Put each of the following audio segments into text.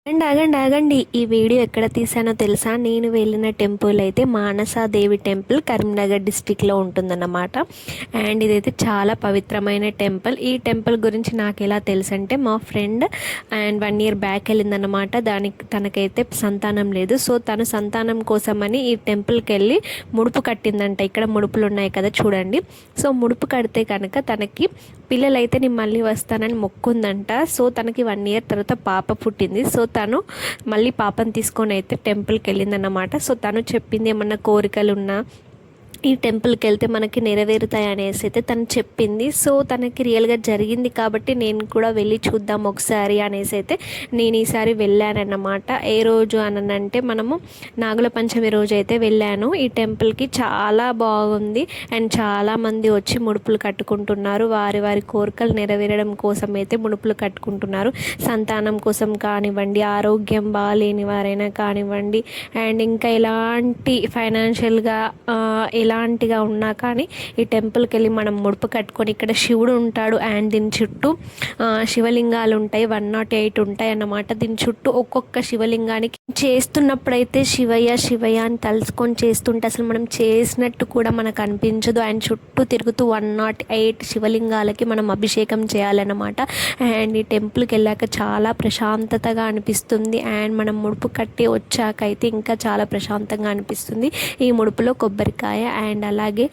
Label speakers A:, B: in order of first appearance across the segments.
A: ఆగండి ఆగండి ఈ వీడియో ఎక్కడ తీసానో తెలుసా? నేను వెళ్ళిన టెంపుల్ అయితే మానసాదేవి టెంపుల్ కరీంనగర్ డిస్టిక్లో ఉంటుందన్నమాట. అండ్ ఇదైతే చాలా పవిత్రమైన టెంపుల్. ఈ టెంపుల్ గురించి నాకు ఎలా తెలుసు అంటే, మా ఫ్రెండ్ అండ్ 1 year బ్యాక్ వెళ్ళిందన్నమాట. తనకైతే సంతానం లేదు. సో తను సంతానం కోసమని ఈ టెంపుల్కి వెళ్ళి ముడుపు కట్టిందంట. ఇక్కడ ముడుపులు ఉన్నాయి కదా చూడండి. సో ముడుపు కడితే కనుక తనకి పిల్లలైతే నేను మళ్ళీ వస్తానని మొక్కుందంట. సో తనకి 1 year తర్వాత పాప పుట్టింది. సో తను మళ్ళీ పాపను తీసుకొని అయితే టెంపుల్కి వెళ్ళిందన్నమాట. సో తను చెప్పింది ఏమన్నా కోరికలు ఉన్నా ఈ టెంపుల్కి వెళ్తే మనకి నెరవేరుతాయి అనేసి అయితే తను చెప్పింది. సో తనకి రియల్గా జరిగింది కాబట్టి నేను కూడా వెళ్ళి చూద్దాం ఒకసారి అనేసి అయితే నేను ఈసారి వెళ్ళానన్నమాట. ఏ రోజు అనంటే మనము నాగుల పంచమి రోజు అయితే వెళ్ళాను ఈ టెంపుల్కి. చాలా బాగుంది అండ్ చాలామంది వచ్చి ముడుపులు కట్టుకుంటున్నారు. వారి వారి కోరికలు నెరవేరడం కోసం అయితే ముడుపులు కట్టుకుంటున్నారు. సంతానం కోసం కానివ్వండి, ఆరోగ్యం బాగాలేని వారైనా కానివ్వండి, అండ్ ఇంకా ఎలాంటి ఫైనాన్షియల్గా ఎలాంటిగా ఉన్నా కానీ ఈ టెంపుల్కి వెళ్ళి మనం ముడుపు కట్టుకొని, ఇక్కడ శివుడు ఉంటాడు అండ్ దీని చుట్టూ శివలింగాలు ఉంటాయి. 108 ఉంటాయి అన్నమాట. దీని చుట్టూ ఒక్కొక్క శివలింగానికి చేస్తున్నప్పుడైతే శివయ్య శివయ్య అని తలుచుకొని చేస్తుంటే అసలు మనం చేసినట్టు కూడా మనకు అనిపించదు. అండ్ చుట్టూ తిరుగుతూ 108 శివలింగాలకి మనం అభిషేకం చేయాలన్నమాట. అండ్ ఈ టెంపుల్కి వెళ్ళాక చాలా ప్రశాంతతగా అనిపిస్తుంది. అండ్ మనం ముడుపు కట్టి వచ్చాక అయితే ఇంకా చాలా ప్రశాంతంగా అనిపిస్తుంది. ఈ ముడుపులో కొబ్బరికాయ అండ్ అలాగే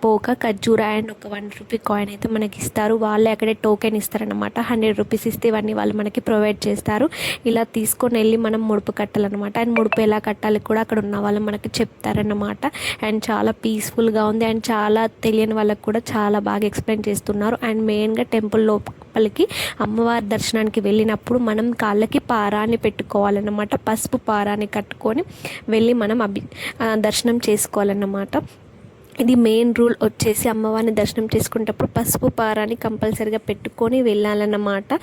A: పోక ఖర్జూర అండ్ ఒక 1 రూపీ కాయిన్ అయితే మనకి ఇస్తారు. వాళ్ళే అక్కడే టోకెన్ ఇస్తారనమాట. 100 రూపీస్ ఇస్తే ఇవన్నీ వాళ్ళు మనకి ప్రొవైడ్ చేస్తారు. ఇలా తీసుకొని వెళ్ళి మనం ముడుపు కట్టాలన్నమాట. అండ్ ముడుపు ఎలా కట్టాలి కూడా అక్కడ ఉన్న వాళ్ళు మనకి చెప్తారన్నమాట. అండ్ చాలా పీస్ఫుల్గా ఉంది. అండ్ చాలా తెలియని వాళ్ళకి కూడా చాలా బాగా ఎక్స్ప్లెయిన్ చేస్తున్నారు. అండ్ మెయిన్గా టెంపుల్ లోపలికి అమ్మవారి దర్శనానికి వెళ్ళినప్పుడు మనం కాళ్ళకి పారాన్ని పెట్టుకోవాలన్నమాట. పసుపు పారాన్ని కట్టుకొని వెళ్ళి మనం దర్శనం చేసుకోవాలన్నమాట. ఇది మెయిన్ రూల్ వచ్చేసి అమ్మవారిని దర్శనం చేసుకునేటప్పుడు పసుపు పారాన్ని కంపల్సరీగా పెట్టుకొని వెళ్ళాలన్నమాట.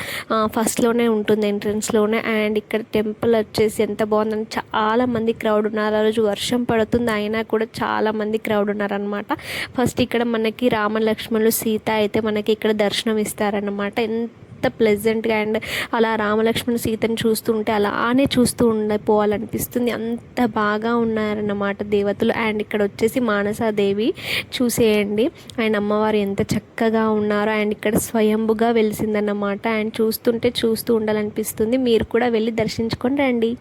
A: ఫస్ట్లోనే ఉంటుంది, ఎంట్రన్స్లోనే. అండ్ ఇక్కడ టెంపుల్ వచ్చేసి ఎంత బాగుందని చాలామంది క్రౌడ్ ఉన్నారు. ఆ రోజు వర్షం పడుతుంది అయినా కూడా చాలామంది క్రౌడ్ ఉన్నారనమాట. ఫస్ట్ ఇక్కడ మనకి రామ లక్ష్మణులు సీత అయితే మనకి ఇక్కడ దర్శనం ఇస్తారనమాట. ఎంత ప్లెజెంట్గా అండ్ అలా రామలక్ష్మణ సీతను చూస్తుంటే అలానే చూస్తూ ఉండిపోవాలనిపిస్తుంది. అంత బాగా ఉన్నారన్నమాట దేవతలు. అండ్ ఇక్కడ వచ్చేసి మానసాదేవి చూసేయండి. అండ్ అమ్మవారు ఎంత చక్కగా ఉన్నారో. అండ్ ఇక్కడ స్వయంభుగా వెలిసిందన్నమాట. అండ్ చూస్తుంటే చూస్తూ ఉండాలనిపిస్తుంది. మీరు కూడా వెళ్ళి దర్శించుకొని రండి.